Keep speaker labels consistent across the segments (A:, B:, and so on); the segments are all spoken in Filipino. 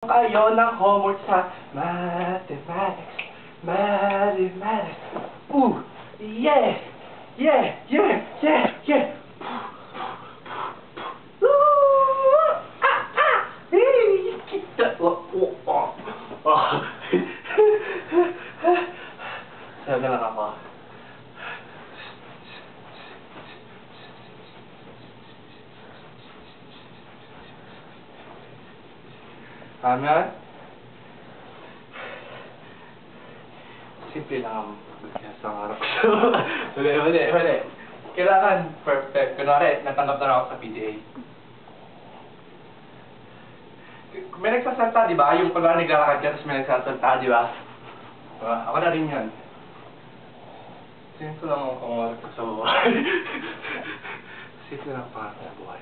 A: Kayo ng homework sa mathematics. Mathematics. Ooh, yeah, yeah, yeah, yeah, yeah. Ooh, kita. Sayo na lang ako. Amen? Simple lang ang magkasa ng harap ko. Mali. Kailangan perfect. Kunwari, natanggap na ako sa PDA. May nagsasalta, di ba? Yung kunwari naglalakad ka, tapos may nagsasalta, di ba? Ako na rin yan. Simple lang ang pangarap ko sa buhay. Simple lang ang pangarap ko sa buhay.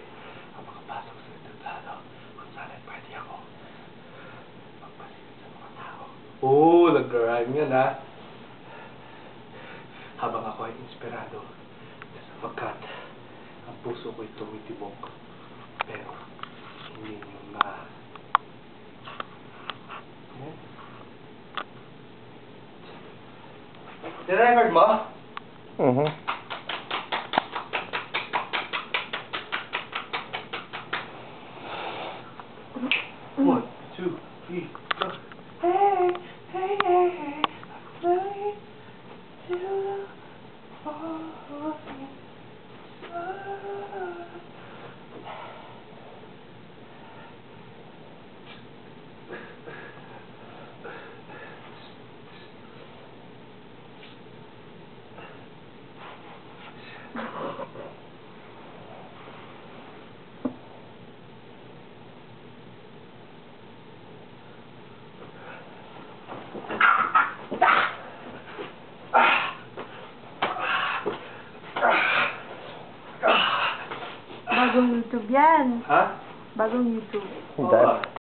A: Ang makapasok sa entablado, kung saan ay pwede ako. Oo, nag-rhyme yan ha. Habang ako ay inspirado sapagkat ang puso ko'y tumitibok pero hindi nyo na. Nirecord mo? One, two, three, go. Hey, hey, hey, hey, I'm flying to the falling sun.
B: Bagong YouTube yan.
A: Ha?
B: Bagong YouTube.
A: Oo.